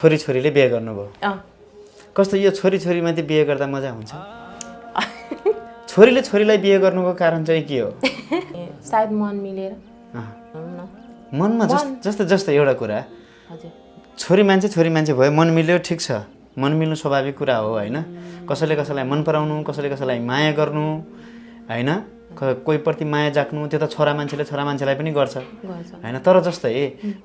छोरीले बिहे गर्नुभयो कस्तो यो छोरी माथि बिहे गर्दा मजा हुन्छ छोरीले छोरीलाई बिहे गर्नुको कारण चाहिँ के हो सायद मन मिलेर मनमा जस्तो एउटा कुरा छोरी मान्छे भयो मन मिल्यो ठिक छ मन मिल्नु स्वाभाविक कुरा हो हैन कसैले कसैलाई मन पराउनु कसैले कसैलाई माया गर्नु हैन कोही प्रति माया जाग्नु त्यो त छोरा मान्छेलाई पनि गर्छ हैन तर जस्तै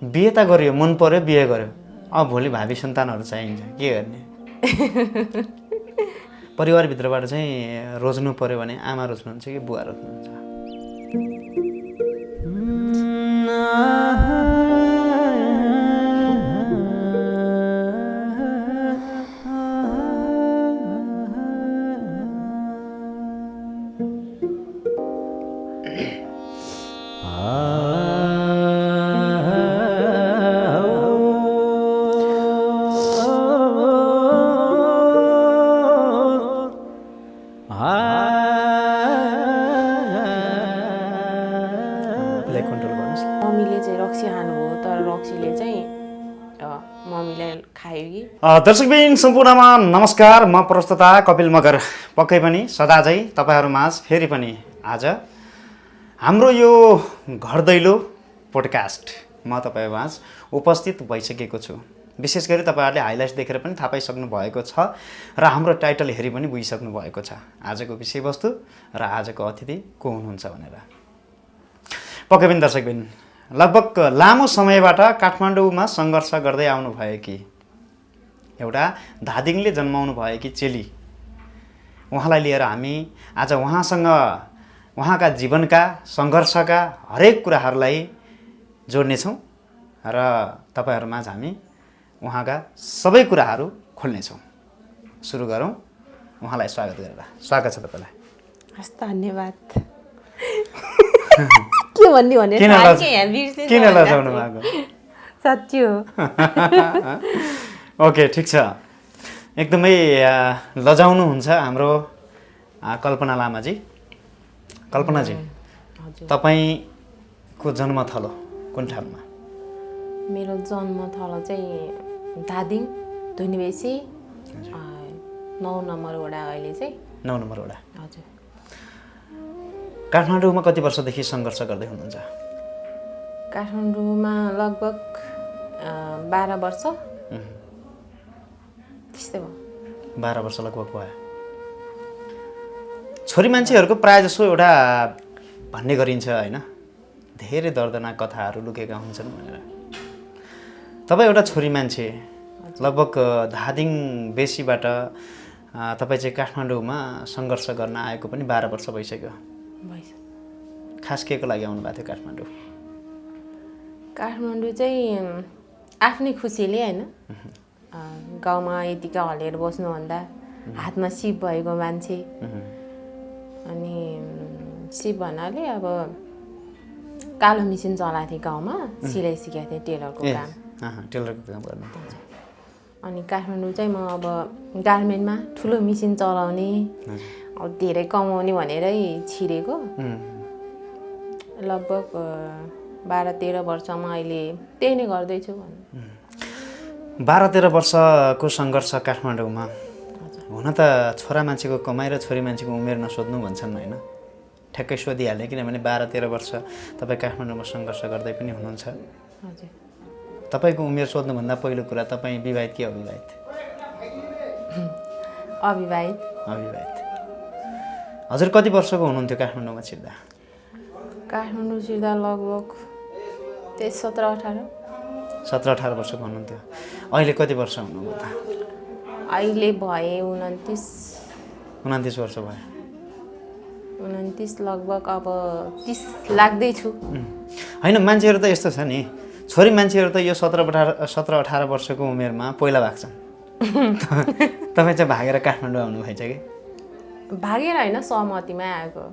बिहे त गर्यो मन पर्यो बिहे गर्यो अब भोलि भावी सन्तानहरु चाहिन्छ के गर्ने परिवारभित्रबाट चाहिँ रोज्नु पर्यो भने आमा रोज्नुहुन्छ कि बुवा रोज्नुहुन्छ दर्शकबिन सम्पूर्णमा नमस्कार म प्रस्तुता कपिल मगर पक्कै पनि सदा झै तपाईहरुमाझ फेरि पनि आज हाम्रो यो घर दैलो पोडकास्ट म तपाईहरुमाझ उपस्थित भइसकेको छु विशेष गरी तपाईहरुले हाइलाइट्स देखेर पनि थाहा पाइसक्नु भएको छ र हाम्रो टाइटल हेरि पनि बुझिसक्नु भएको छ आजको विषयवस्तु र आजको अतिथि को हुनुहुन्छ भनेर पक्कै पनि दर्शकबिन लगभग लामो समयबाट काठमाडौँमा सङ्घर्ष गर्दै आउनु भयो कि एउटा धादिङले जन्माउनु भएकी चेली उहाँलाई लिएर हामी आज उहाँसँग उहाँका जीवनका सङ्घर्षका हरेक कुराहरूलाई जोड्नेछौँ र तपाईहरुमाझ हामी उहाँका सबै कुराहरू खोल्नेछौँ सुरु गरौँ उहाँलाई स्वागत गरेर स्वागत छ तपाईलाई हस् धन्यवाद के भन्ने भने किन लजाउनु भएको साच्चै हो ओके ठीक छ एकदमै लजाउनु हुन्छ हाम्रो कल्पना लामाजी कल्पनाजी तपाईको जन्मथलो कुन ठाउँमा मेरो जन्मथलो चाहिँ धादिङ धुनीबेसी 9 नम्बर वडा अहिले चाहिँ 9 नम्बर वडा हजुर काठमाडौँमा कति वर्षदेखि सङ्घर्ष गर्दै हुनुहुन्छ काठमाडौँमा लगभग 12 वर्ष त्यस्तै भयो 12 वर्ष लगभग भयो छोरी मान्छेहरूको प्राय जसो एउटा भन्ने गरिन्छ हैन धेरै दर्दनाक कथाहरू लुकेका हुन्छन् भनेर तपाई एउटा छोरी मान्छे लगभग धादिङ बेसीबाट तपाई चाहिँ काठमाडौँमा सङ्घर्ष गर्न आएको पनि 12 वर्ष भइसक्यो खास केको लागि आउनु भएको थियो काठमाडौँ काठमाडौँ चाहिँ आफ्नै खुसीले हैन गाउँमा यतिका हलेर बस्नुभन्दा हातमा सिप भएको मान्छे अनि सिप भन्नाले अब कालो मिसिन चलाएको थिएँ गाउँमा सिलाइ सिकेको थिएँ टेलरको काम गर्नु अनि काठमाडौँ चाहिँ म अब गार्मेन्टमा ठुलो मिसिन चलाउने अब धेरै कमाउने भनेरै छिरेको लगभग 12-13 वर्षमा अहिले त्यही नै गर्दैछु 12-13 वर्षको सङ्घर्ष काठमाडौँमा हुन त छोरा मान्छेको कमाइ र छोरी मान्छेको उमेर नसोध्नु भन्छन् हैन ठ्याक्कै सोधिहालेँ किनभने 12-13 वर्ष तपाईँ काठमाडौँमा सङ्घर्ष गर्दै पनि हुनुहुन्छ हजुर तपाईँको उमेर सोध्नुभन्दा पहिलो कुरा तपाईँ विवाहित कि अविवाहित अविवाहित हजुर कति वर्षको हुनुहुन्थ्यो काठमाडौँमा छिर्दा काठमाडौँ छिर्दा लगभग 17-18 वर्षको हुनुहुन्थ्यो अहिले कति वर्ष हुनुभयो त अहिले भए 29 वर्ष भयो 29 लगभग अब 30 लाग्दैछु हैन मान्छेहरू त यस्तो छ नि छोरी मान्छेहरू त यो 17-18 वर्षको उमेरमा पहिला भाग्छन् तपाईँ चाहिँ भागेर काठमाडौँ आउनु भएछ कि भागेर हैन सहमतिमै आएको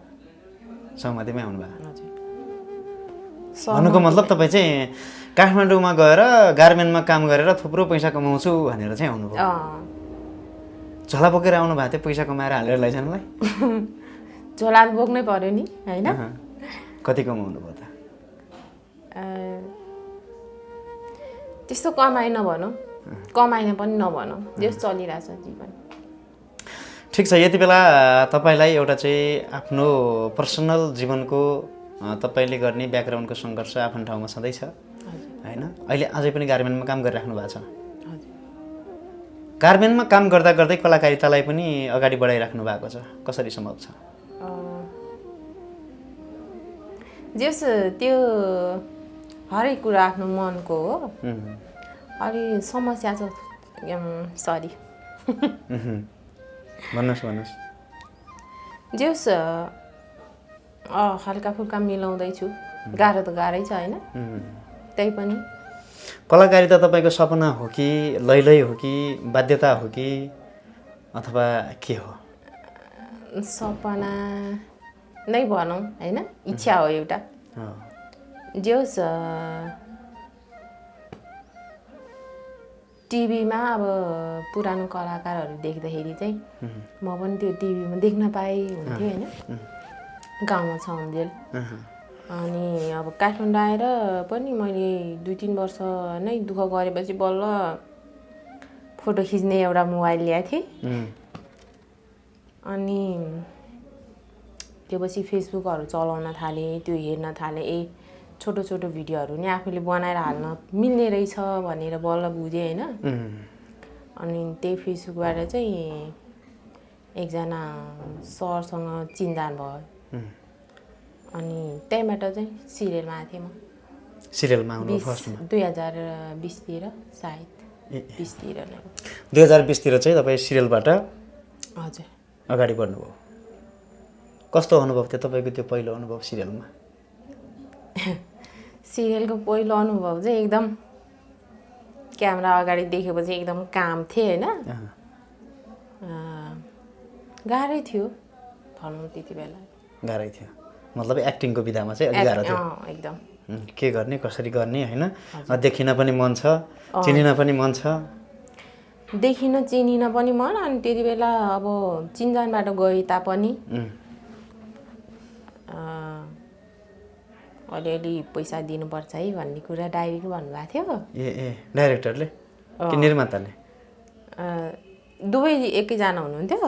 सहमतिमै आउनु भयो भन्नुको मतलब तपाईँ चाहिँ काठमाडौँमा गएर गार्मेन्टमा काम गरेर थुप्रो पैसा कमाउँछु भनेर चाहिँ आउनुभयो झोला बोकेर आउनु भएको थियो पैसा कमाएर हालेर लैजानुलाई झोला बोक्नै पर्यो नि हैन कति कमाउनु भयो त त्यस्तो कमाइ नभनौँ कमाइन पनि नभनौँ जस चलिरहेछ जीवन। ठिक छ, यति बेला तपाईँलाई एउटा चाहिँ आफ्नो पर्सनल जीवनको तपाईँले गर्ने ब्याकग्राउन्डको सङ्घर्ष आफ्नो ठाउँमा सधैँ छ होइन। अहिले अझै पनि गार्मेन्टमा काम गरिराख्नु भएको छ। गार्मेन्टमा काम गर्दा गर्दै कलाकारितालाई पनि अगाडि बढाइराख्नु भएको छ, कसरी सम्भव छ? जस त्यो हरेक कुरा आफ्नो मनको हो। अलि समस्या छ, सरी भन्नुहोस्। जस हल्का फुल्का मिलाउँदैछु, गाह्रो त गाह्रै छ होइन। त्यही पनि कलाकारिता तपाईँको सपना हो कि लैलै हो कि बाध्यता हो कि अथवा के हो? सपना नै भनौँ होइन, इच्छा हो एउटा। जस टिभीमा अब पुरानो कलाकारहरू देख्दाखेरि चाहिँ म पनि त्यो टिभीमा देख्न पाएँ हुन्थ्यो होइन, गाउँमा छ हुन्जेल। अनि अब काठमाडौँ आएर पनि मैले 2-3 वर्ष नै दुःख गरेपछि बल्ल फोटो खिच्ने एउटा मोबाइल ल्याएको थिएँ। अनि त्यो पछि फेसबुकहरू चलाउन थालेँ, त्यो हेर्न थालेँ, छोटो छोटो भिडियोहरू नि आफूले बनाएर हाल्न मिल्ने रहेछ भनेर बल्ल बुझेँ होइन। अनि त्यही फेसबुकबाट चाहिँ एकजना सरसँग चिन्जान भयो। अनि त्यहीँबाट चाहिँ सिरियलमा आएको थिएँ म। सिरियलमा आउनु फर्स्टमा 2020तिर सायद 20तिर नै। 2020तिर चाहिँ तपाईँ सिरियलबाट हजुर अगाडि बढ्नुभयो। कस्तो अनुभव थियो तपाईँको त्यो पहिलो अनुभव सिरियलमा? सिरियलको पहिलो अनुभव चाहिँ एकदम क्यामेरा अगाडि देखेपछि एकदम काम थिए होइन। गाह्रै थियो भनौँ त्यति बेला। गाह्रै थियो मतलब एक्टिङको विधामा चाहिँ अलिक गाह्रो थियो एकदम। के गर्ने कसरी गर्ने होइन, देखिन पनि मन छ, चिनिन पनि मन छ। देखिन चिनिन पनि मन। अनि त्यति बेला अब चिन्जानबाट गए तापनि अलिअलि पैसा दिनुपर्छ है भन्ने कुरा डाइरेक्ट भन्नुभएको थियो। ए डाइरेक्टरले कि निर्माताले? दुवै एकैजना हुनुहुन्थ्यो।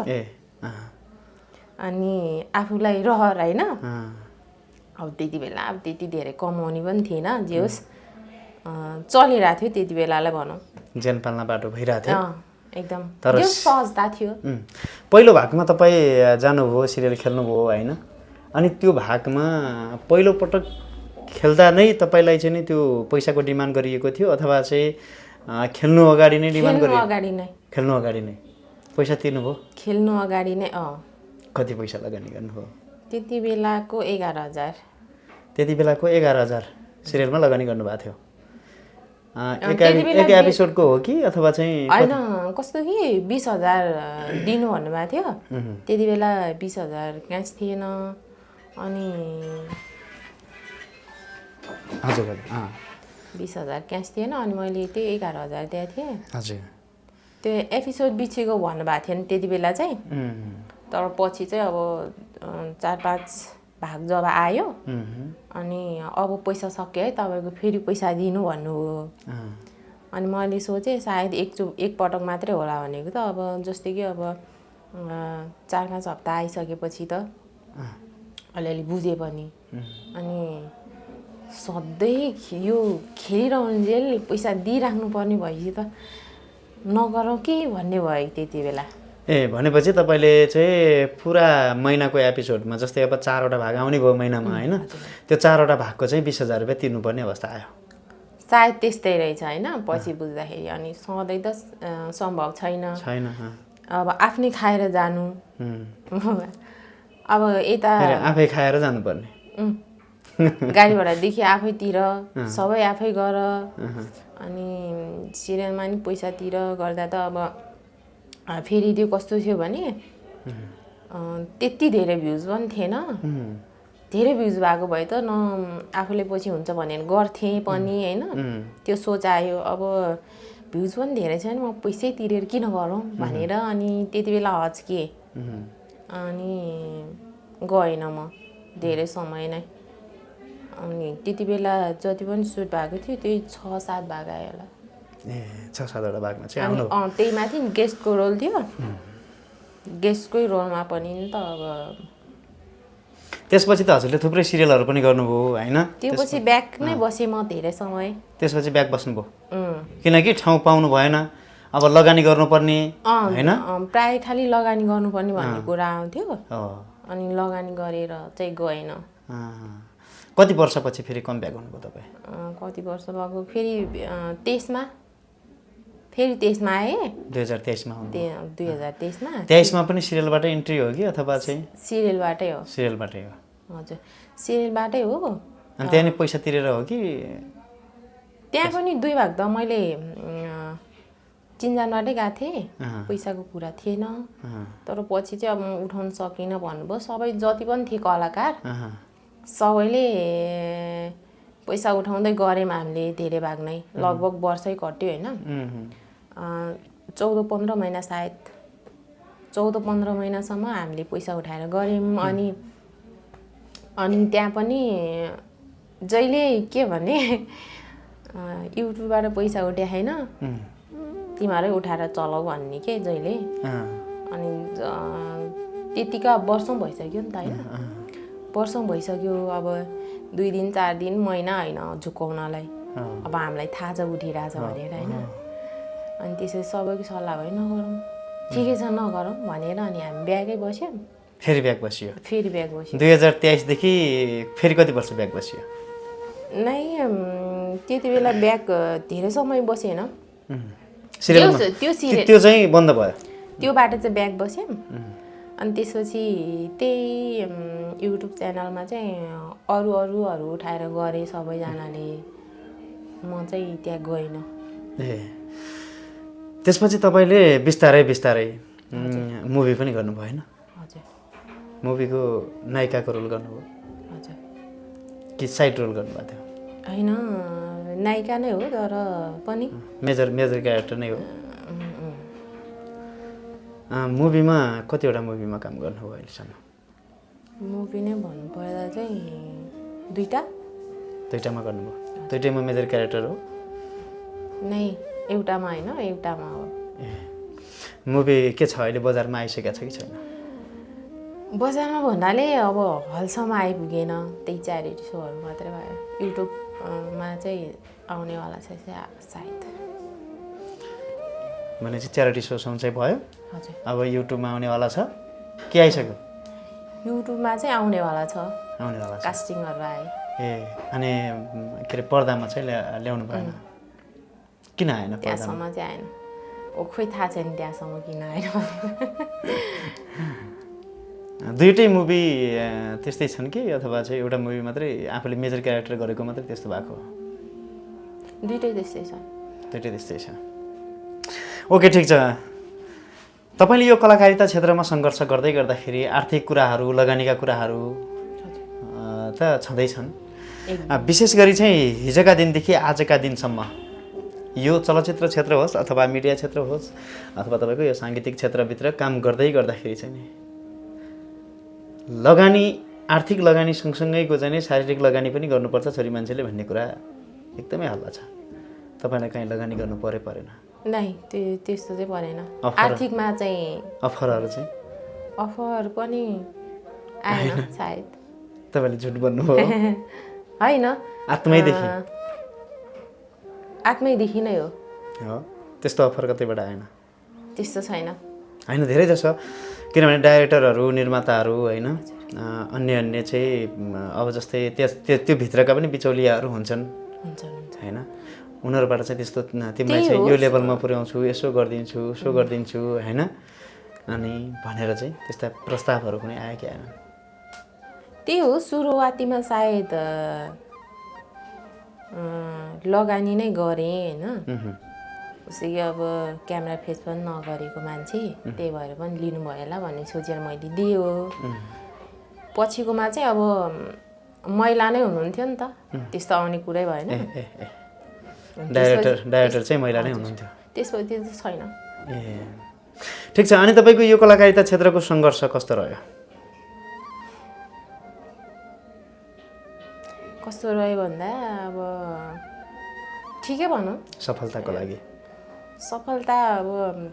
अनि आफूलाई रहर होइन। अब त्यति बेला अब त्यति धेरै कमाउने पनि थिएन, जे होस् चलिरहेको थियो त्यति बेलालाई भनौँ। ज्यान पाल्न बाटो भइरहेको थियो एकदम। तर सहजता थियो। पहिलो भागमा तपाईँ जानुभयो, सिरियल खेल्नुभयो होइन। अनि त्यो भागमा पहिलोपटक खेल्दा नै तपाईँलाई चाहिँ नि त्यो पैसाको डिमान्ड गरिएको थियो अथवा चाहिँ खेल्नु अगाडि नै डिमान्ड गरियो? खेल्नु अगाडि नै पैसा तिर्नुभयो? खेल्नु अगाडि नै। कति पैसा लगानी गर्नुभयो? त्यति बेलाको 11,000। त्यति बेलाको 11,000 सिरियलमा लगानी गर्नुभएको थियो। एक एपिसोडको हो कि अथवा चाहिँ होइन, कस्तो कि 20,000 दिनु भन्नुभएको थियो। त्यति बेला 20,000 क्यास थिएन। अनि हजुर 20,000 क्यास थिएन। अनि मैले त्यही 11,000 दिएको थिएँ। हजुर त्यो एपिसोड बिचेको भन्नुभएको थियो नि त्यति बेला चाहिँ। तर पछि चाहिँ अब 4-5 भाग जब आयो अनि अब पैसा सक्यो है तपाईँको, फेरि पैसा दिनु भन्नुभयो। अनि मैले सोचेँ सायद एक पटक मात्रै होला भनेको त। अब जस्तै कि अब 4-5 हप्ता आइसकेपछि त अलिअलि बुझेँ पनि। अनि सधैँ यो खेलिरहन्जेल पैसा दिइराख्नु पर्ने भएपछि त नगरौँ कि भन्ने भयो त्यति बेला। भनेपछि तपाईँले चाहिँ पुरा महिनाको एपिसोडमा जस्तै अब 4वटा भाग आउने भयो महिनामा होइन, त्यो 4वटा भागको चाहिँ 20,000 रुपियाँ तिर्नुपर्ने अवस्था आयो सायद। त्यस्तै रहेछ होइन पछि बुझ्दाखेरि। अनि सधैँ त सम्भव छैन। अब आफ्नै खाएर जानु, अब यता आफै खाएर जानुपर्ने, गाडी भाडादेखि आफैतिर सबै आफै गर। अनि सिरियलमा नि पैसातिर गर्दा त अब फेरि त्यो कस्तो थियो भने त्यति धेरै भ्युज पनि थिएन। धेरै भ्युज भएको भए त आफूले पछि हुन्छ भनेर गर्थेँ पनि होइन। त्यो सोच आयो अब भ्युज पनि धेरै छैन, म पैसै तिरेर किन गरौँ भनेर। अनि त्यति बेला हच्किएँ। अनि गएन म धेरै समय नै। अनि त्यति बेला जति पनि सुट भएको थियो त्यही 6-7 भाग आयो होला। ए 6-7 वटा भागमा चाहिँ आउनु अनि त्यही माथि गेस्टको रोल थियो गेस्टकै रोलमा पनि नि त अब त्यसपछि त हजुरले थुप्रै सिरियलहरू पनि गर्नुभयो होइन त्योपछि ब्याक नै बसेँ म धेरै समय त्यसपछि ब्याक बस्नुभयो किनकि ठाउँ पाउनु भएन अब लगानी गर्नुपर्ने होइन प्राय खालि लगानी गर्नुपर्ने भन्ने कुरा आउँथ्यो अनि लगानी गरेर चाहिँ गएन कति वर्षपछि फेरि कम ब्याक गर्नुभयो तपाईँ कति वर्ष भएको फेरि 23मा आएँ 2023मा 2023मा 23मा पनि सिरियलबाट इन्ट्री हो कि अथवा चाहिँ सिरियलबाटै हो सिरियलबाटै हो हजुर सिरियलबाटै हो अनि त्यहाँ नि पैसा तिरेर हो कि त्यहाँ पनि 2 भाग त मैले चिन्जानबाटै गएको थिएँ पैसाको कुरा थिएन तर पछि चाहिँ अब म उठाउन सकिनँ भन्नुभयो सबै जति पनि थिए कलाकार सबैले पैसा उठाउँदै गऱ्यौँ हामीले धेरै भाग नै लगभग वर्षै कट्यो होइन 14-15 महिना सायद 14-15 महिनासम्म हामीले पैसा उठाएर गऱ्यौँ अनि त्यहाँ पनि जहिले के भने युट्युबबाट पैसा उठे होइन तिमीहरू उठाएर चलाऊ भन्ने के जहिले अनि त्यतिका वर्षौँ भइसक्यो नि त होइन वर्षौँ भइसक्यो अब 2 दिन 4 दिन महिना होइन झुकाउनलाई अब हामीलाई थाहा छ उठिरहेछ भनेर होइन अनि त्यसरी सबैको सल्लाह भयो नगरौँ ठिकै छ नगरौँ भनेर अनि हामी ब्यागै बस्यौँ फेरि ब्याक बसियो 2023 देखि फेरि कति वर्ष ब्याक बसियो नै त्यति बेला ब्याग धेरै समय बसेन त्यो चाहिँ बन्द भयो त्योबाट चाहिँ ब्याग बस्यौँ अनि त्यसपछि त्यही युट्युब च्यानलमा चाहिँ अरूहरू उठाएर गरे सबैजनाले म चाहिँ त्यहाँ गएन ए त्यसपछि तपाईँले बिस्तारै मुभी पनि गर्नु भएन हजुर मुभीको नायिकाको रोल गर्नुभयो हजुर कि साइड रोल गर्नुभएको थियो होइन नायिका नै हो तर पनि मेजर क्यारेक्टर नै हो मुभीमा कतिवटा मुभीमा काम गर्नुभयो अहिलेसम्म मुभी नै भन्नुपर्दा चाहिँ 2टामा गर्नुभयो 2टैमा मेजर क्यारेक्टर हो नै एउटामा होइन एउटामा हो ए मुभी के छ अहिले बजारमा आइसकेको छ कि छैन बजारमा भन्नाले अब हलसम्म आइपुगेन त्यही च्यारिटी सोहरू मात्रै भयो युट्युबमा चाहिँ आउनेवाला छ सायद भनेपछि च्यारिटी सोसम्म चाहिँ भयो हजुर अब युट्युबमा आउनेवाला छ के आइसक्यो युट्युबमा चाहिँ आउनेवाला छ आउनेवाला छ कास्टिङहरू आए ए अनि के अरे पर्दामा चाहिँ ल्याउनु भएन किन आएन त्यहाँसम्म चाहिँ आएन खोइ थाहा छैन त्यहाँसम्म किन आएन दुईटै मुभी त्यस्तै छन् कि अथवा चाहिँ एउटा मुभी मात्रै आफूले मेजर क्यारेक्टर गरेको मात्रै त्यस्तो भएको दुईटै त्यस्तै छ दुईटै त्यस्तै छ ओके ठिक छ तपाईँले यो कलाकारिता क्षेत्रमा सङ्घर्ष गर्दै गर्दाखेरि आर्थिक कुराहरू लगानीका कुराहरू त छँदैछन् विशेष गरी चाहिँ हिजोका दिनदेखि आजका दिनसम्म यो चलचित्र क्षेत्र होस् अथवा मिडिया क्षेत्र होस् अथवा तपाईँको यो साङ्गीतिक क्षेत्रभित्र काम गर्दै गर्दाखेरि चाहिँ नि लगानी आर्थिक लगानी सँगसँगैको चाहिँ शारीरिक लगानी पनि गर्नुपर्छ छोरी मान्छेले भन्ने कुरा एकदमै हल्ला छ तपाईँलाई कहीँ लगानी गर्नु परेन नै त्यस्तो चाहिँ परेन आर्थिकमा चाहिँ अफरहरू पनि आएन सायद तपाईँले झुट भन्नुभयो होइन आत्मैदेखि नै हो त्यस्तो अफर कतैबाट आएन त्यस्तो छैन होइन धेरै जसो किनभने डाइरेक्टरहरू निर्माताहरू होइन अन्य चाहिँ अब जस्तै त्यो भित्रका पनि बिचौलियाहरू हुन्छन् होइन उनीहरूबाट चाहिँ त्यस्तो तिमीलाई चाहिँ यो लेभलमा पुर्याउँछु यसो गरिदिन्छु उसो गरिदिन्छु होइन अनि भनेर चाहिँ त्यस्ता प्रस्तावहरू पनि आयो कि आएन त्यही हो सुरुवातीमा सायद लगानी नै गरेँ होइन उसै अब क्यामेरा फेस पनि नगरेको मान्छे त्यही भएर पनि लिनुभयो होला भन्ने सोचेर मैले दिएँ हो पछिकोमा चाहिँ अब महिला नै हुनुहुन्थ्यो नि त त्यस्तो आउने कुरै भएन डाइरेक्टर चाहिँ महिला नै हुनुहुन्थ्यो त्यसपछि त्यो छैन ए ठिक छ अनि तपाईँको यो कलाकारिता क्षेत्रको सङ्घर्ष कस्तो रह्यो कस्तो रह्यो भन्दा अब ठिकै भनौँ सफलताको लागि सफलता अब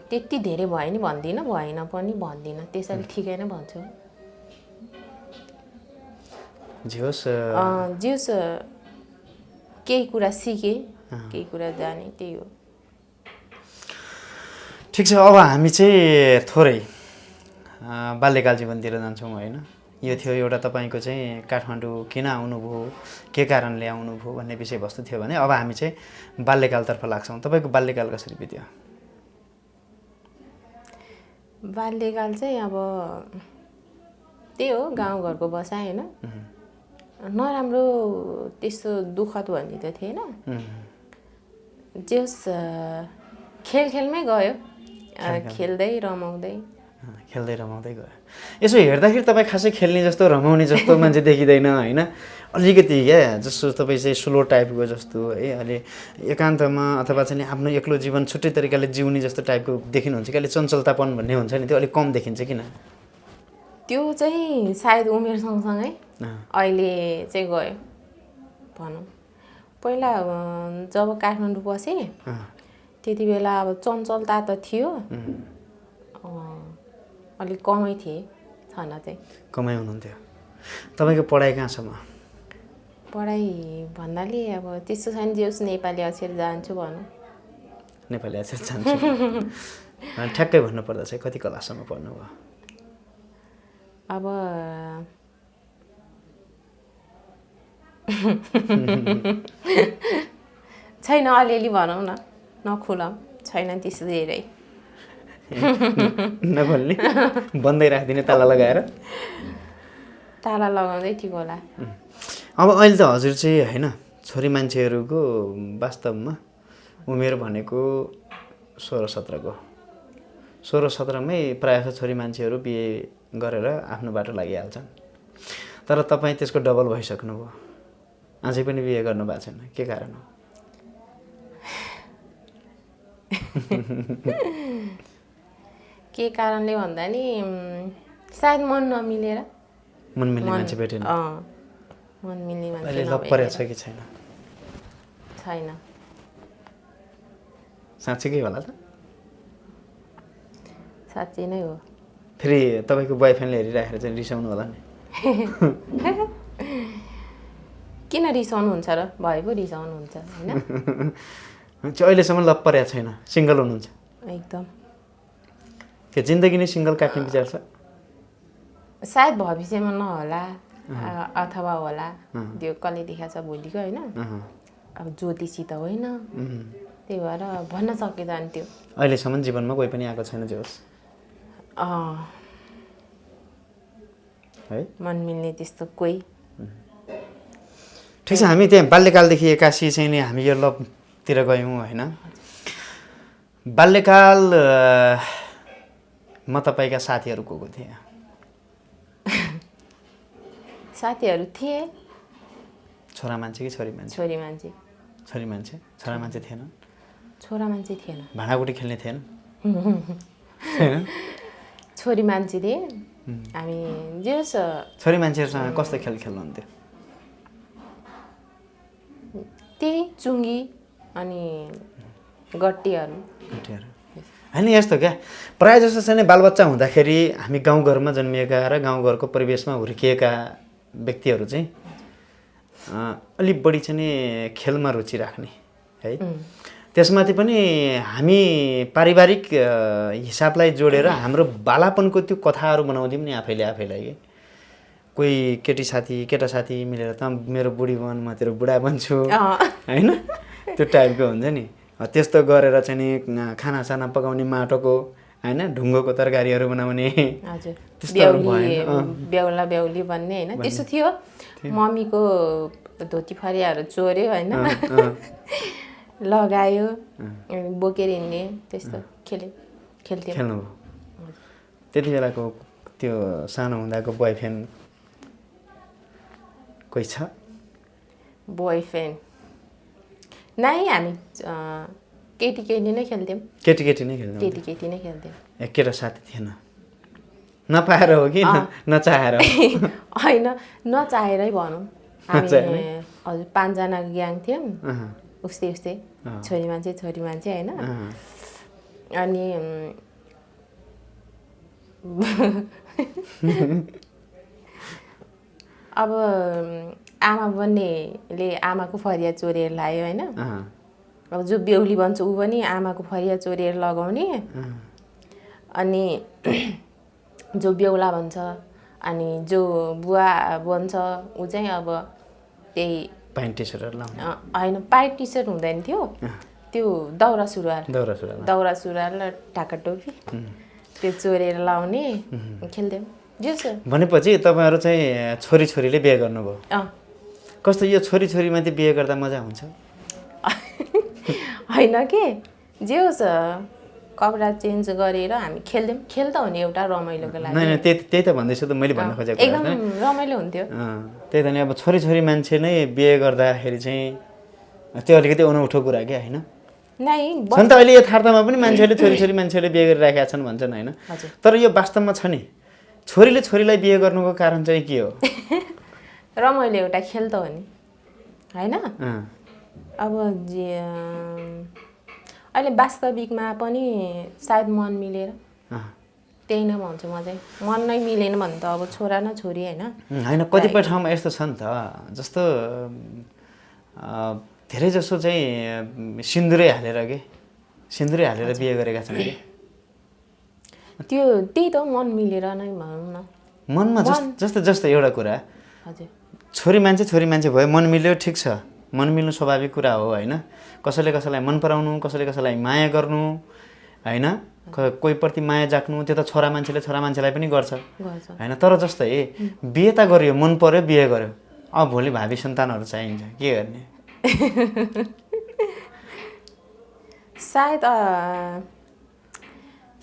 त्यति धेरै भयो नि भन्दिनँ, भएन पनि भन्दिनँ, त्यसैले ठिकै नै भन्छु। झियोस् जिउस केही कुरा सिकेँ, केही कुरा जाने, त्यही हो। ठिक छ, अब हामी चाहिँ थोरै बाल्यकाल जीवनतिर जान्छौँ होइन। यो थियो एउटा तपाईँको चाहिँ काठमाडौँ किन आउनुभयो, के कारणले आउनुभयो भन्ने विषयवस्तु थियो भने अब हामी चाहिँ बाल्यकालतर्फ लाग्छौँ। तपाईँको बाल्यकाल कसरी बित्यो? बाल्यकाल चाहिँ अब त्यही हो, गाउँघरको बसाइ होइन। नराम्रो त्यस्तो दुःखद भन्ने त थिएन। जेस खेलखेलमै गयो, खेल्दै रमाउँदै गयो। यसो हेर्दाखेरि तपाईँ खासै खेल्ने जस्तो रमाउने जस्तो मान्छे देखिँदैन होइन। अलिकति क्या जस्तो तपाईँ चाहिँ स्लो टाइपको जस्तो है, अलि एकान्तमा अथवा चाहिँ आफ्नो एक्लो जीवन छुट्टै तरिकाले जिउने जस्तो टाइपको देखिनुहुन्छ कि? अलिक चञ्चलतापन भन्ने हुन्छ नि, त्यो अलिक कम देखिन्छ किन? त्यो चाहिँ सायद उमेर सँगसँगै अहिले चाहिँ गयो भनौँ। पहिला जब काठमाडौँ बसेँ त्यति बेला अब चञ्चलता त थियो, अलिक कमै थिए छन चाहिँ। कमै हुनुहुन्थ्यो। तपाईँको पढाइ कहाँसम्म? पढाइ भन्नाले अब त्यस्तो छैन, जे होस् नेपाली अक्षर जान्छु भनौँ। नेपाली अक्षर जान्छु ठ्याक्कै भन्नुपर्दा चाहिँ कति क्लाससम्म पढ्नुभयो? अब छैन, अलिअलि भनौँ न, नखुलाऊँ, छैन त्यस्तो धेरै। नखोल्ने, बन्दै राखिदिने ताला लगाएर? ताला लगाउँदै ठिक होला। अब अहिले त हजुर चाहिँ होइन, छोरी मान्छेहरूको वास्तवमा उमेर भनेको 16-17 को। 16-17मै प्रायः छोरी मान्छेहरू बिहे गरेर आफ्नो बाटो लागिहाल्छन्। तर तपाईँ त्यसको डबल भइसक्नुभयो, अझै पनि बिहे गर्नु भएको छैन, के कारण हो? के कारणले भन्दा नि सायद मन नमिलेर। मन मिल्ने मान्छे भेटेन? मन मिल्ने मान्छे अहिले लभ परेको छ कि छैन? छैन। साँच्चीकै होला त? साँच्चै नै हो। फेरि तपाईँको बोयफ्रेन्डले हेरिराखेर चाहिँ रिसाउनु होला नि? किन रिसाउनुहुन्छ र? भए पो रिसाउनुहुन्छ होइन। अहिलेसम्म लभ परेको छैन, सिङ्गल हुनुहुन्छ? एकदम। के जिन्दगी नै सिङ्गल काट्ने विचार छ? सायद भविष्यमा नहोला अथवा होला, त्यो कसले देखाएको छ भोलिको होइन। अब ज्योतिषी त होइन, त्यही भएर भन्न सकिँदैन त्यो। अहिलेसम्म जीवनमा कोही पनि आएको छैन जे होस् है, मन मिल्ने त्यस्तो कोही। ठिक छ, हामी त्यहाँ बाल्यकालदेखि एक्कासी चाहिँ नि हामी यो लभतिर गयौँ होइन। बाल्यकालमा तपाईँका साथीहरू को थिए? साथीहरू थिए। छोरा मान्छे कि छोरी मान्छे? छोरी मान्छे। छोरी मान्छे? छोरा मान्छे थिएन? छोरा मान्छे थिएन। भाँडाकुटी खेल्ने थिएन? छोरी मान्छे थिए। हामी जे होस् छोरी मान्छेहरूसँग कस्तो खेल खेल्नुहुन्थ्यो? त्यही चुङ्गी अनि गट्टीहरू। होइन यस्तो क्या, प्रायः जस्तो चाहिँ बालबच्चा हुँदाखेरि हामी गाउँघरमा जन्मिएका र गाउँघरको परिवेशमा हुर्किएका व्यक्तिहरू चाहिँ अलिक बढी चाहिँ नि खेलमा रुचि राख्ने है। त्यसमाथि पनि हामी पारिवारिक हिसाबलाई जोडेर हाम्रो बालापनको त्यो कथाहरू बनाउँथ्यौँ नि आफैलाई कि कोही केटी साथी केटा साथी मिलेर त मेरो बुढी बन म तेरो बुढा बन्छु होइन, त्यो टाइपको हुन्छ नि। त्यस्तो गरेर चाहिँ नि खानासाना पकाउने माटोको होइन, ढुङ्गोको तरकारीहरू बनाउने, बेहुला बेहुली भन्ने होइन, त्यस्तो थियो। मम्मीको धोती फरियाहरू चोर्यो होइन, लगायो, बोकेर हिँड्ने, त्यस्तो खेल्थ्यो। खेल्नुभयो? त्यति बेलाको त्यो सानो हुँदाको बोयफ्रेन्ड कोही छ? बोयफ्रेन्ड नै, हामी केटी नै खेल्थ्यौँ। केटी नै खेल्थ्यौँ? केटी नै खेल्थ्यौँ। केटा साथी थिएन? नपाएर हो कि नचाहेर? होइन, नचाहेरै भनौँ। हामी हजुर 5 जनाको ग्याङ थियौँ, उस्तै छोरी मान्छे होइन। अनि अब आमा बन्नेले आमाको फरिया चोरेर लायो होइन अब जो बेहुली बन्छ ऊ पनि आमाको फरिया चोरेर लगाउने अनि जो बेहुला भन्छ अनि जो बुवा बन्छ ऊ चाहिँ अब त्यही प्यान्ट टी सर्टहरू लाउने होइन प्यान्ट टी सर्ट हुँदैन थियो त्यो दौरा सुरुवाल र ढाका टोपी त्यो चोरेर लाउने खेल्थ्यौँ जे भनेपछि तपाईँहरू चाहिँ छोरीले बिहे गर्नुभयो कस्तो यो छोरीमाथि बिहे गर्दा मजा हुन्छ होइन के जे होस् कपडा चेन्ज गरेर हामी खेल त हो नि एउटा रमाइलोको लागि नै त्यही त भन्दैछु त मैले भन्न खोजेको एकदम रमाइलो हुन्थ्यो त्यही त नि अब छोरी मान्छे नै बिहे गर्दाखेरि चाहिँ त्यो अलिकति अनौठो कुरा क्या होइन नै छन् त अहिले यथार्थमा पनि मान्छेहरूले छोरी मान्छेले बिहे गरिराखेका छन् भन्छन् होइन तर यो वास्तवमा छ नि छोरीलाई बिहे गर्नुको कारण चाहिँ के हो रमाइलो एउटा खेल त हो नि होइन अब अहिले वास्तविकमा पनि सायद मन मिलेर त्यही नै भन्छु म चाहिँ मन नै मिलेन भने त अब छोरा न छोरी होइन कतिपय ठाउँमा यस्तो छ नि त जस्तो धेरै जसो चाहिँ सिन्दुरै हालेर बिहे गरेका छन् कि त्यही त मन मिलेर नै भनौँ न मनमा जस्तो एउटा कुरा हजुर छोरी मान्छे भयो मन मिल्यो ठिक छ मन मिल्नु स्वाभाविक कुरा हो होइन कसैले कसैलाई मन पराउनु कसैले कसैलाई माया गर्नु होइन कोही प्रति माया जाग्नु त्यो त छोरा मान्छेलाई पनि गर्छ होइन तर जस्तै बिहे त गर्यो मन पर्यो बिहे गर्यो अब भोलि भावी सन्तानहरू चाहिन्छ के गर्ने सायद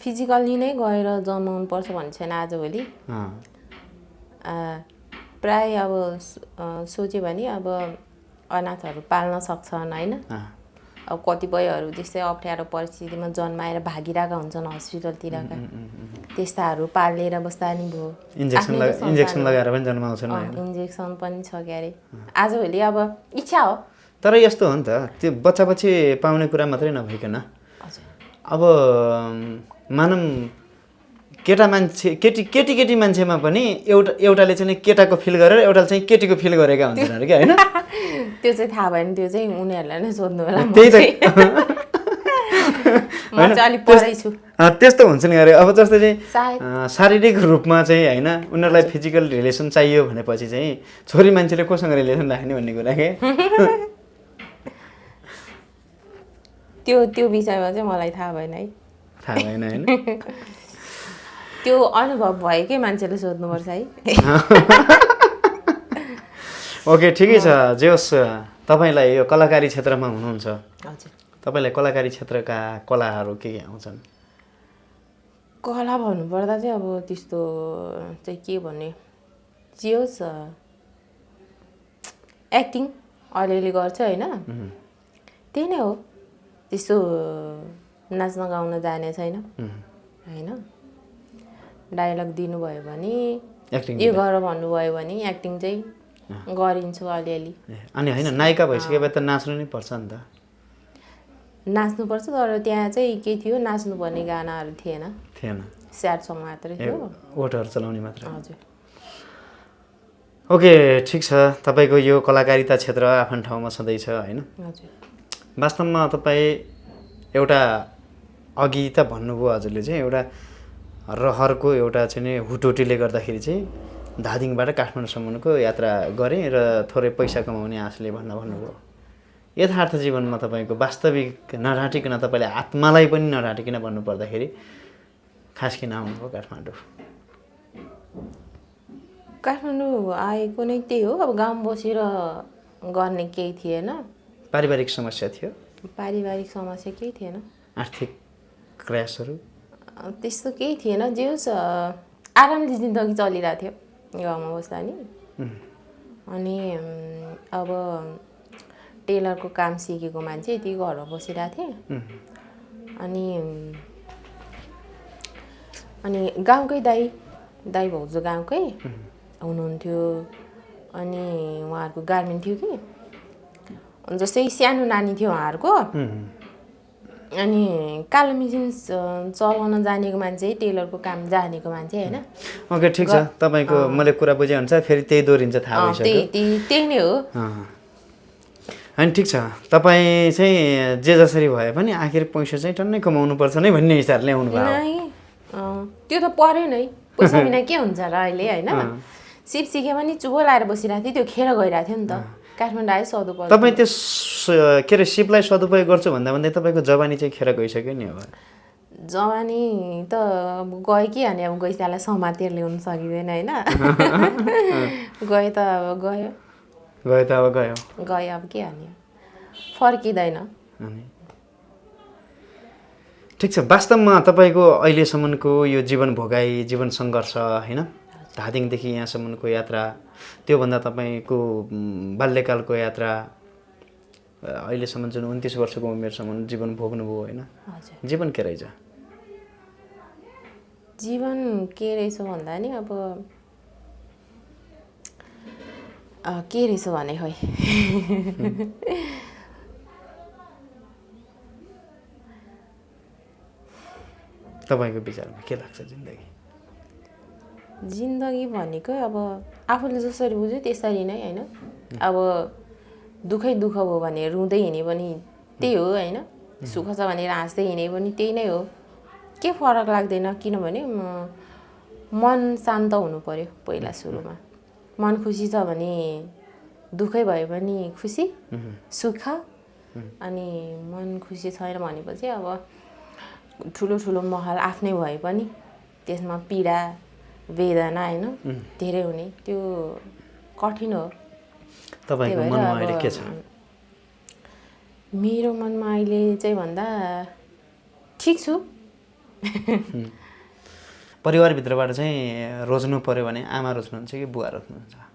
फिजिकल्ली नै गएर जन्माउनु पर्छ भन्ने छैन आजभोलि प्राय अब सोच्यो भने अब अनाथहरू पाल्न सक्छन् होइन अब कतिपयहरू त्यस्तै अप्ठ्यारो परिस्थितिमा जन्माएर भागिरहेका हुन्छन् हस्पिटलतिरका त्यस्ताहरू पालेर बस्दा नि भयो इन्जेक्सन लगाएर पनि जन्माउँछन् इन्जेक्सन पनि छ क्यारे आजभोलि अब इच्छा हो तर यस्तो हो नि त त्यो बच्चा पाउने कुरा मात्रै नभइकन अब मानौँ केटी मान्छेमा पनि एउटाले चाहिँ केटाको फिल गरेर एउटाले चाहिँ केटीको फिल गरेका हुन्छन् अरे क्या होइन त्यो चाहिँ थाहा भएन त्यो चाहिँ उनीहरूलाई नै सोध्नु होला त्यही त त्यस्तो हुन्छ नि अरे अब जस्तै चाहिँ शारीरिक रूपमा चाहिँ होइन उनीहरूलाई फिजिकल रिलेसन चाहियो भनेपछि चाहिँ छोरी मान्छेले कोसँग रिलेसन राख्ने भन्ने कुरा के त्यो विषयमा चाहिँ मलाई थाहा भएन है होइन त्यो अनुभव भएकै मान्छेले सोध्नुपर्छ है ओके ठिकै छ जे होस् तपाईँलाई यो कलाकारी क्षेत्रमा हुनुहुन्छ हजुर तपाईँलाई कलाकारी क्षेत्रका कलाहरू के आउँछन् कला भन्नुपर्दा चाहिँ अब त्यस्तो चाहिँ के भन्ने जे होस् एक्टिङ अलिअलि गर्छ होइन त्यही नै हो त्यस्तो नाच्न गाउन जाने छैन होइन डायलग दिनुभयो भने यो गर भन्नुभयो भने एक्टिङ चाहिँ गरिन्छु अलिअलि अनि होइन नायिका भइसकेपछि त नाच्नु नै पर्छ नि त नाच्नुपर्छ तर त्यहाँ चाहिँ के थियो नाच्नुपर्ने गानाहरू थिएन स्याड सङ मात्रै थियो ओटहरू चलाउने मात्र हजुर ओके ठिक छ तपाईँको यो कलाकारिता क्षेत्र आफ्नो ठाउँमा छँदैछ होइन हजुर वास्तवमा तपाईँ एउटा अघि त भन्नुभयो हजुरले चाहिँ एउटा रहरको एउटा चाहिँ हुटोटीले गर्दाखेरि चाहिँ धादिङबाट काठमाडौँसम्मको यात्रा गरेँ र थोरै पैसा कमाउने आशले भन्नुभयो यथार्थ जीवनमा तपाईँको वास्तविक नढाँटिकन तपाईँले आत्मालाई पनि नढाँटिकन भन्नुपर्दाखेरि खास किन आउनुभयो काठमाडौँ आएको नै त्यही हो अब गाउँ बसेर गर्ने केही थिएन पारिवारिक समस्या थियो पारिवारिक समस्या केही थिएन आर्थिक क्रासहरू त्यस्तो केही थिएन जे होस् आरामले जिन्दगी चलिरहेको थियो गाउँमा बस्दा नि अनि अब टेलरको काम सिकेको मान्छे यति घरमा बसिरहेको थिएँ अनि गाउँकै दाइ भाउजू गाउँकै हुनुहुन्थ्यो अनि उहाँहरूको गार्मेन्ट थियो कि जस्तै सानो नानी थियो उहाँहरूको अनि कालो मेसिन चलाउन जानेको मान्छे टेलरको काम जानेको मान्छे होइन ओके ठिक छ तपाईँको मैले कुरा बुझेअनुसार फेरि त्यही दोहोरिन्छ थाहा भइसक्यो त्यही नै हो होइन ठिक छ तपाईँ चाहिँ जे जसरी भए पनि आखिर पैसा चाहिँ टन्नै कमाउनुपर्छ नै भन्ने हिसाबले ल्याउनु भयो त्यो त पर्यो नै पैसा बिना के हुन्छ र अहिले होइन सिप सिके पनि चुबो लाएर बसिरहेको थिएँ त्यो खेर गइरहेको थियो नि त काठमाडौँ आयो सदुपयोग तपाईँ त्यो के अरे सिपलाई सदुपयोग गर्छु भन्दा भन्दै तपाईँको जवानी चाहिँ खेर गइसक्यो नि अब जवानी त अब गयो कि अनि अब गइसकेलाई समातेर ल्याउनु सकिँदैन होइन गयो त अब गयो गयो त अब गयो गयो अब के हान्यो फर्किँदैन ठिक छ वास्तवमा तपाईँको अहिलेसम्मको यो जीवन भोगाई जीवन सङ्घर्ष होइन धादिङदेखि यहाँसम्मको यात्रा त्योभन्दा तपाईँको बाल्यकालको यात्रा अहिलेसम्म जुन 29 वर्षको उमेरसम्म जीवन भोग्नुभयो होइन जीवन के रहेछ जीवन के रहेछ भन्दा नि अब के रहेछ भने खोइ तपाईँको विचारमा के लाग्छ जिन्दगी भनेको अब आफूले जसरी बुझ्यो त्यसरी नै होइन अब दुखै दुःख भयो भने रुँदै हिँड्यो पनि त्यही हो होइन सुख छ भने हाँस्दै हिँड्यो पनि त्यही नै हो के फरक लाग्दैन किनभने मन शान्त हुनु पर्यो पहिला सुरुमा मन खुसी छ भने दुखै भए पनि खुसी सुख अनि मन खुसी छैन भनेपछि अब ठुलो ठुलो महल आफ्नै भए पनि त्यसमा पीडा वेदना होइन धेरै हुने त्यो कठिन हो तपाईँको मनमा अहिले के छ मेरो मनमा अहिले चाहिँ भन्दा ठिक छु परिवारभित्रबाट चाहिँ रोज्नु पर्यो भने आमा रोज्नुहुन्छ कि बुवा रोज्नुहुन्छ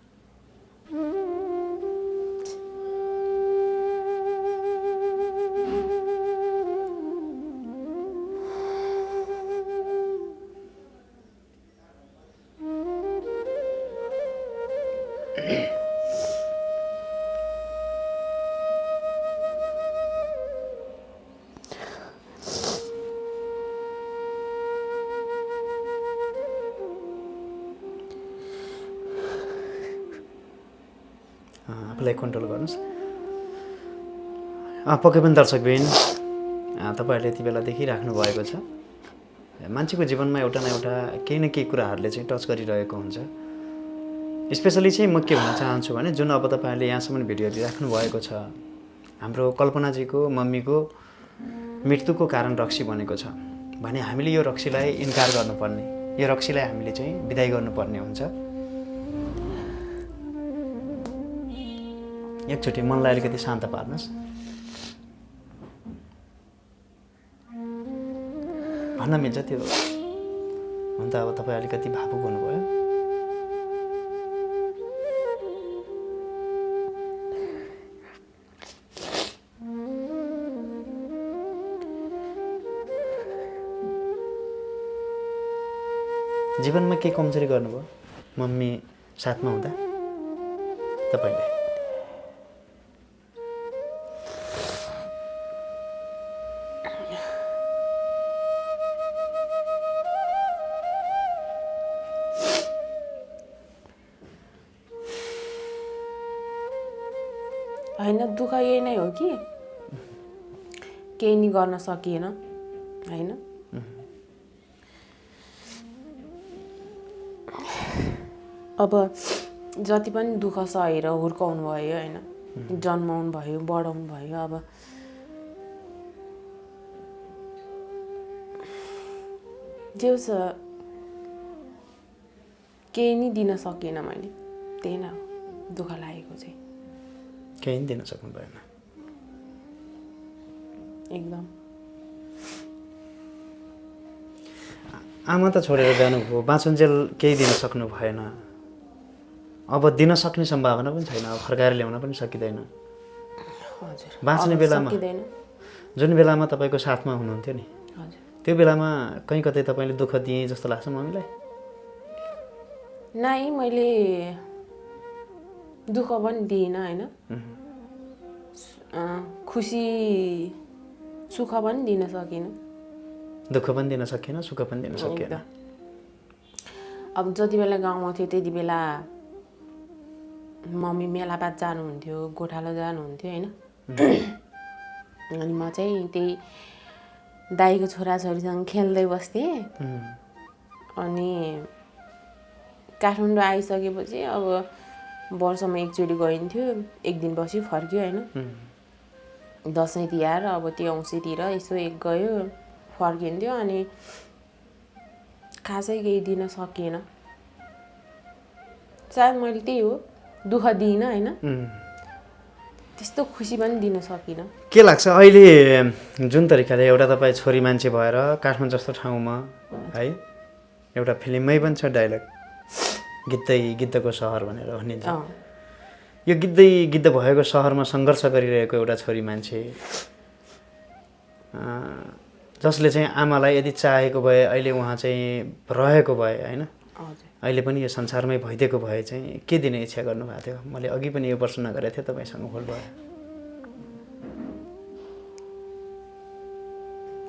आफूलाई कन्ट्रोल गर्नुहोस् पक्कै पनि दर्शकबिन तपाईँहरूले यति बेला देखिराख्नु भएको छ मान्छेको जीवनमा एउटा न एउटा केही न केही कुराहरूले चाहिँ टच गरिरहेको हुन्छ स्पेसली चाहिँ म के भन्न चाहन्छु भने जुन अब तपाईँहरूले यहाँसम्म भिडियो हेरिराख्नु भएको छ हाम्रो कल्पनाजीको मम्मीको मृत्युको कारण रक्सी बनेको छ भने हामीले यो रक्सीलाई इन्कार गर्नुपर्ने यो रक्सीलाई हामीले चाहिँ बिदाई गर्नुपर्ने हुन्छ एकचोटि मनलाई अलिकति शान्त पार्नुहोस् भन्न मिल्छ त्यो अन्त अब तपाईँ अलिकति भावुक हुनुभयो जीवनमा के कमजोरी गर्नुभयो मम्मी साथमा हुँदा तपाईँले होइन दुःख यही नै हो कि केही नि गर्न सकिएन होइन अब जति पनि दुःख सहेर हुर्काउनु भयो होइन जन्माउनु भयो बढाउनु भयो अब जे छ केही नि दिन सकिएन मैले त्यही नै हो दुःख लागेको चाहिँ केही पनि दिन सक्नु भएन एकदम आमा त छोडेर जानुभयो बाँचुन्जेल केही दिन सक्नु भएन अब दिन सक्ने सम्भावना पनि छैन अब फर्काएर ल्याउन पनि सकिँदैन बाँच्ने बेलामा जुन बेलामा तपाईँको साथमा हुनुहुन्थ्यो नि त्यो बेलामा कहीँ कतै तपाईँले दुःख दिएँ जस्तो लाग्छ मम्मीलाई नै मैले दुःख पनि दिइनँ होइन खुसी सुख पनि दिन सकिनँ, दुःख पनि दिन सकिएन, सुख पनि दिन सकिएन। अब जति बेला गाउँमा थियो त्यति बेला मम्मी मेलापात जानुहुन्थ्यो, गोठालो जानुहुन्थ्यो होइन। अनि म चाहिँ त्यही दाइको छोराछोरीसँग खेल्दै बस्थेँ। अनि काठमाडौँ आइसकेपछि अब वर्षमा एकचोटि गइन्थ्यो, एक दिन बस्यो फर्क्यो होइन। दसैँ तिहार अब त्यो औँसीतिर यसो एक गयो फर्किन्थ्यो। अनि खासै केही दिन सकिएन, सायद मैले त्यही हो दुःख दिइनँ होइन, त्यस्तो खुसी पनि दिन सकिनँ। के लाग्छ अहिले जुन तरिकाले एउटा तपाईँ छोरी मान्छे भएर काठमाडौँ जस्तो ठाउँमा है, एउटा फिल्ममै पनि छ डाइलग, गिद्धै गिद्धको सहर भनेर भनिन्छ। यो गिद्धै गिद्ध भएको सहरमा सङ्घर्ष गरिरहेको एउटा छोरी मान्छे जसले चाहिँ आमालाई यदि चाहेको भए, अहिले उहाँ चाहिँ रहेको भए होइन, अहिले पनि यो संसारमै भइदिएको भए चाहिँ के दिने इच्छा गर्नुभएको थियो? मैले अघि पनि यो प्रश्न गरेको थिएँ तपाईँसँग होल भयो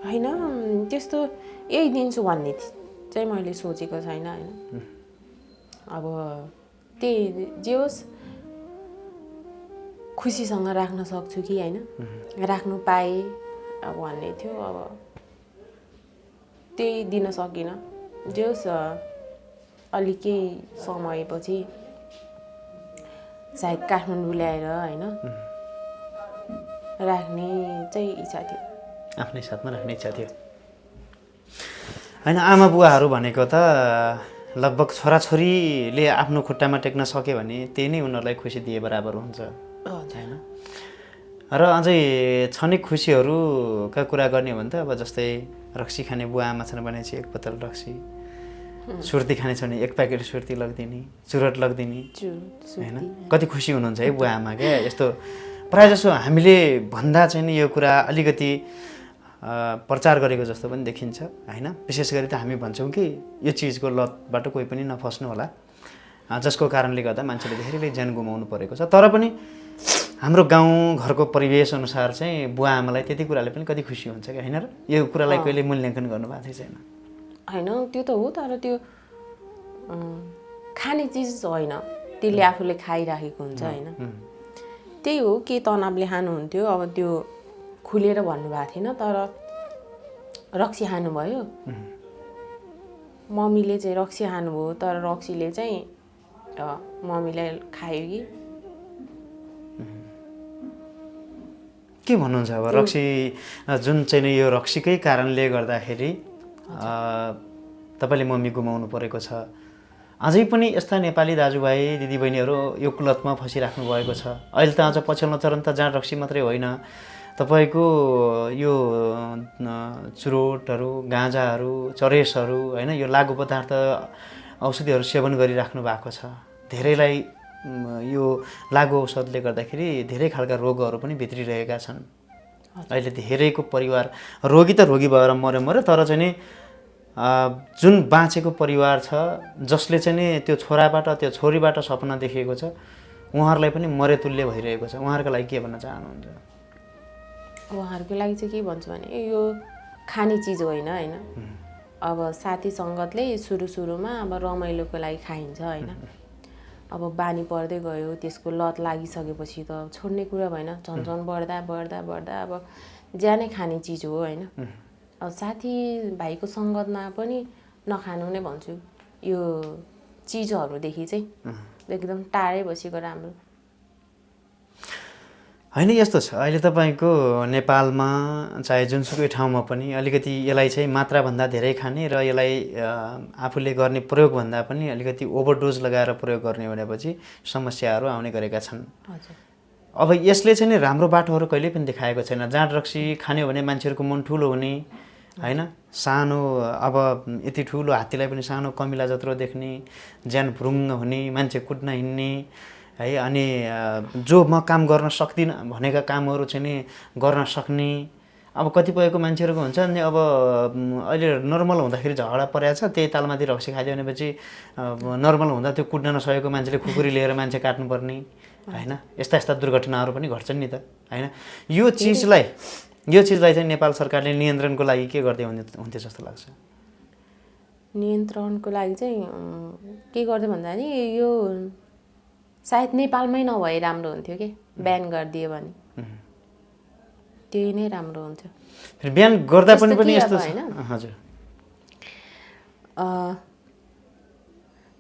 होइन। त्यस्तो यही दिन्छु भन्ने चाहिँ मैले सोचेको छैन होइन। अब त्यही जे होस् खुसीसँग राख्न सक्छु कि होइन, राख्नु पाएँ अब भन्ने थियो। अब त्यही दिन सकिनँ। जे होस् अलिक केही समयपछि सायद काठमाडौँ ल्याएर होइन राख्ने चाहिँ इच्छा थियो, आफ्नै साथमा राख्ने इच्छा थियो होइन। आमा बुवाहरू भनेको त लगभग छोराछोरीले आफ्नो खुट्टामा टेक्न सक्यो भने त्यही नै उनीहरूलाई खुसी दिए बराबर हुन्छ होइन। र अझै क्षणिक खुसीहरूका कुरा गर्ने हो भने त अब जस्तै रक्सी खाने बुवा आमा छन् भने चाहिँ एक बोतल रक्सी, सुर्ती खाने छ भने एक प्याकेट सुर्ती लगिदिने, चुरोट लगिदिने होइन। कति खुसी हुनुहुन्छ है बुवा आमा क्या। यस्तो प्रायः जसो हामीले भन्दा चाहिँ नि यो कुरा अलिकति प्रचार गरेको जस्तो पनि देखिन्छ होइन। विशेष गरी त हामी भन्छौँ कि यो चिजको लतबाट कोही पनि नफस्नु होला, जसको कारणले गर्दा मान्छेले धेरैले ज्यान गुमाउनु परेको छ। तर पनि हाम्रो गाउँ घरको परिवेश अनुसार चाहिँ बुवा आमालाई त्यति कुराले पनि कति खुसी हुन्छ क्या होइन र? यो कुरालाई कहिले मूल्याङ्कन गर्नुभएको थियो छैन? होइन त्यो त हो, तर त्यो खाने चिज होइन, त्यसले आफूले खाइराखेको हुन्छ होइन। त्यही हो, के तनावले खानुहुन्थ्यो अब त्यो खुलेर भन्नुभएको थिएन, तर रक्सी खानुभयो। मम्मीले चाहिँ रक्सी खानुभयो, तर रक्सीले चाहिँ मम्मीलाई खायो कि के भन्नुहुन्छ अब रक्सी जुन चाहिँ यो रक्सीकै कारणले गर्दाखेरि तपाईँले मम्मी गुमाउनु परेको छ। अझै पनि यस्ता नेपाली दाजुभाइ दिदीबहिनीहरू यो कुलतमा फसिराख्नु भएको छ। अहिले त अझ पछिल्लो चरण त जहाँ रक्सी मात्रै होइन, तपाईँको यो चुरोटहरू, गाँजाहरू, चरेसहरू होइन, यो लागु पदार्थ औषधिहरू सेवन गरिराख्नु भएको छ। धेरैलाई यो लागु औषधले गर्दाखेरि धेरै खालका रोगहरू पनि भित्रिरहेका छन्। अहिले धेरैको परिवार रोगी त रोगी भएर मऱ्यो, तर चाहिँ नि जुन बाँचेको परिवार छ जसले चाहिँ नि त्यो छोराबाट त्यो छोरीबाट सपना देखेको छ, उहाँहरूलाई पनि मरेतुल्य भइरहेको छ। उहाँहरूको लागि के भन्न चाहनुहुन्छ? उहाँहरूको लागि चाहिँ के भन्छु भने यो खाने चिज होइन होइन। अब साथी सङ्गतले सुरुमा अब रमाइलोको लागि खाइन्छ होइन। अब बानी पर्दै गयो, त्यसको लत लागिसकेपछि त छोड्ने कुरा भएन। झन्झन बढ्दा अब ज्यानै खाने चिज हो होइन। अब साथीभाइको सङ्गतमा पनि नखानु नै भन्छु। यो चिजहरूदेखि चाहिँ एकदम टाढै बसेको राम्रो होइन। यस्तो छ अहिले तपाईँको नेपालमा चाहे जुनसुकै ठाउँमा पनि अलिकति यसलाई चाहिँ मात्राभन्दा धेरै खाने र यसलाई आफूले गर्ने प्रयोगभन्दा पनि अलिकति ओभरडोज लगाएर प्रयोग गर्ने भनेपछि समस्याहरू आउने गरेका छन्। अब यसले चाहिँ नि राम्रो बाटोहरू कहिल्यै पनि देखाएको छैन। जाँड रक्सी खाने हो भने मान्छेहरूको मन ठुलो हुने होइन, सानो अब यति ठुलो हात्तीलाई पनि सानो कमिला जत्रो देख्ने, ज्यान भ्रुङ्ग हुने, मान्छे कुट्न हिँड्ने है। अनि जो म काम गर्न सक्दिनँ भनेका कामहरू चाहिँ नि गर्न सक्ने। अब कतिपयको मान्छेहरूको हुन्छ नि अब अहिले नर्मल हुँदाखेरि झगडा परेको छ, त्यही तालमाथि रक्सी खाइदियो भनेपछि नर्मल हुँदा त्यो कुट्न नसकेको मान्छेले खुकुरी लिएर मान्छे काट्नुपर्ने होइन। यस्ता दुर्घटनाहरू पनि घट्छन् नि त होइन। यो चिजलाई यो चिजलाई चाहिँ नेपाल सरकारले नियन्त्रणको लागि के गर्दै हुन्थ्यो जस्तो लाग्छ? नियन्त्रणको लागि चाहिँ के गर्दै भन्दा नि यो सायद नेपालमै नभए राम्रो हुन्थ्यो कि ब्यान गरिदियो भने त्यही नै राम्रो हुन्थ्यो। फेरि ब्यान गर्दा पनि यस्तो छ हजुर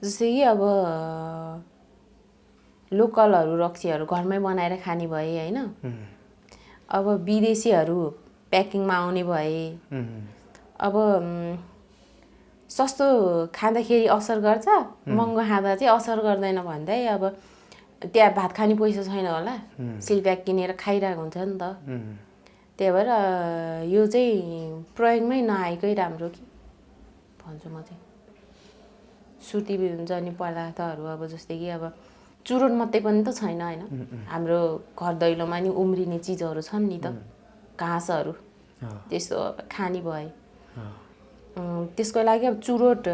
जस्तै कि अब लोकलहरू रक्सीहरू घरमै बनाएर खाने भए होइन, अब विदेशीहरू प्याकिङमा आउने भए, अब सस्तो खाँदाखेरि असर गर्छ, महँगो खाँदा चाहिँ असर गर्दैन भन्दै अब त्यहाँ भात खाने पैसा छैन होला सिलप्याक किनेर खाइरहेको हुन्छ नि त। त्यही भएर यो चाहिँ प्रयोगमै नआएकै राम्रो कि भन्छु म चाहिँ। सुर्तीजन्य पदार्थहरू अब जस्तै कि अब चुरोट मात्रै पनि त छैन होइन, हाम्रो घर दैलोमा नि उम्रिने चिजहरू छन् नि त, घाँसहरू त्यस्तो खाने भए त्यसको लागि अब चुरोट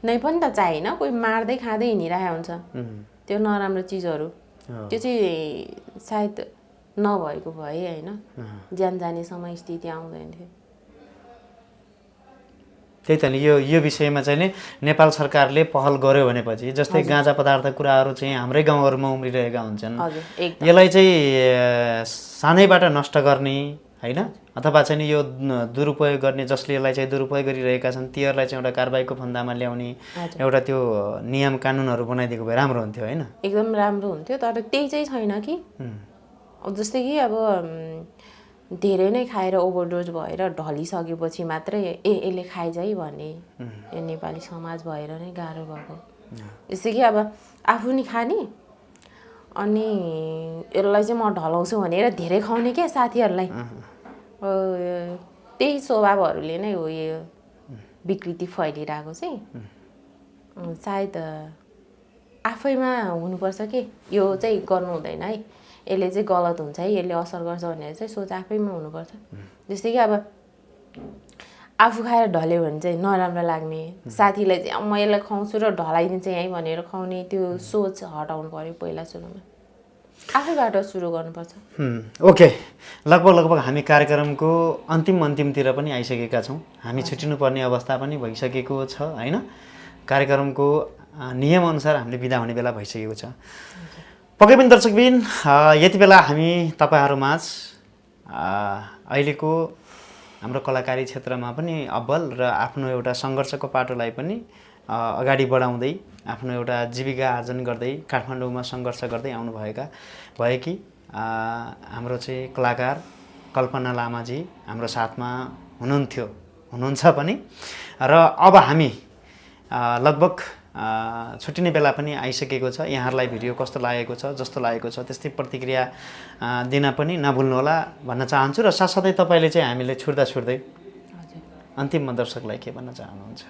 नै पनि त चाहिएन, कोही मार्दै खाँदै हिँडिरहेको हुन्छ त्यो नराम्रो चिजहरू, त्यो चाहिँ सायद नभएको भए होइन ज्यान जानेसम्म स्थिति आउँदैन थियो। त्यही त नि यो विषयमा चाहिँ नि नेपाल सरकारले पहल गर्यो भनेपछि जस्तै गाँजा पदार्थ कुराहरू चाहिँ हाम्रै गाउँहरूमा उम्रिरहेका हुन्छन्, यसलाई चाहिँ सानैबाट नष्ट गर्ने होइन अथवा चाहिँ यो दुरुपयोग गर्ने जसले यसलाई चाहिँ दुरुपयोग गरिरहेका छन् तीहरूलाई चाहिँ एउटा कारबाहीको फन्दामा ल्याउने एउटा त्यो नियम कानुनहरू बनाइदिएको भए राम्रो हुन्थ्यो होइन? एकदम राम्रो हुन्थ्यो, तर त्यही चाहिँ छैन कि। जस्तै कि अब धेरै नै खाएर ओभरडोज भएर ढलिसकेपछि मात्रै यसले खाइज है भन्ने यो नेपाली समाज भएर नै गाह्रो भएको। जस्तै कि अब आफू नि खाने अनि यसलाई चाहिँ म ढलाउँछु भनेर धेरै खुवाउने क्या साथीहरूलाई, त्यही स्वभावहरूले नै हो यो विकृति फैलिरहेको चाहिँ। सायद आफैमा हुनुपर्छ कि यो चाहिँ गर्नु हुँदैन है, यसले चाहिँ गलत हुन्छ है, यसले असर गर्छ भनेर चाहिँ सोच आफैमा हुनुपर्छ। जस्तै कि अब आफू खाएर ढल्यो भने चाहिँ नराम्रो लाग्ने, साथीलाई चाहिँ म यसलाई खुवाउँछु र ढलाइदिन्छ है भनेर खुवाउने त्यो सोच हटाउनु पऱ्यो पहिला सुरुमा, आफैबाट सुरु गर्नुपर्छ। ओके, लगभग हामी कार्यक्रमको अन्तिमतिर पनि आइसकेका छौँ, हामी छुट्टिनुपर्ने अवस्था पनि भइसकेको छ होइन, कार्यक्रमको नियमअनुसार हामीले बिदा हुने बेला भइसकेको छ। पक्कै पनि दर्शकबिन यति बेला हामी तपाईँहरूमाझ अहिलेको हाम्रो कलाकारी क्षेत्रमा पनि अब्बल र आफ्नो एउटा सङ्घर्षको पाटोलाई पनि अगाडि बढाउँदै आफ्नो एउटा जीविका आर्जन गर्दै काठमाडौँमा सङ्घर्ष गर्दै भएकी हाम्रो चाहिँ कलाकार कल्पना लामाजी हाम्रो साथमा हुनुहुन्छ पनि र अब हामी लगभग छुट्टिने बेला पनि आइसकेको छ। यहाँहरूलाई भिडियो कस्तो लागेको छ, जस्तो लागेको छ त्यस्तै प्रतिक्रिया दिन पनि नभुल्नुहोला भन्न चाहन्छु र साथसाथै तपाईँले चाहिँ हामीले छुट्दै अन्तिममा दर्शकलाई के भन्न चाहनुहुन्छ?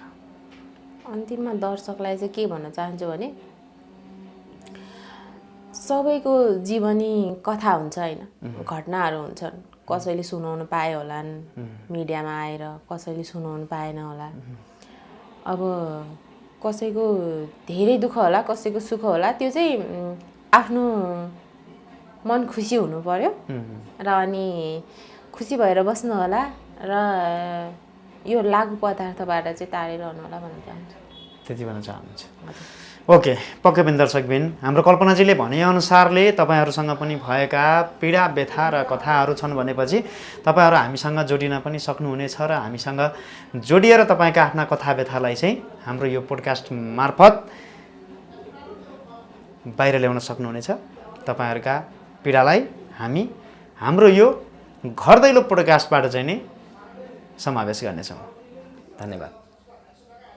अन्तिममा दर्शकलाई चाहिँ के भन्न चाहन्छु भने सबैको जीवनी कथा हुन्छ होइन, घटनाहरू हुन्छन्, कसैले सुनाउनु पाए होलान् मिडियामा आएर, कसैले सुनाउनु पाएन होला। अब कसैको धेरै दुःख होला, कसैको सुख होला, त्यो चाहिँ आफ्नो मन खुसी हुनु पर्यो र अनि खुसी भएर बस्नु होला र यो लागु पदार्थबाट चाहिँ टाढिरहनु होला भन्न चाहन्छु। त्यति भन्न चाहनुहुन्छ? ओके, पक्कै पनि दर्शकबिन हाम्रो कल्पनाजीले भनेअनुसारले तपाईँहरूसँग पनि भएका पीडा व्यथा र कथाहरू छन् भनेपछि तपाईँहरू हामीसँग जोडिन पनि सक्नुहुनेछ र हामीसँग जोडिएर तपाईँका आफ्ना कथा व्यथालाई चाहिँ हाम्रो यो पोडकास्ट मार्फत बाहिर ल्याउन सक्नुहुनेछ। तपाईँहरूका पीडालाई हामी हाम्रो यो घर दैलो पोडकास्टबाट चाहिँ नै समावेश गर्नेछौँ। धन्यवाद।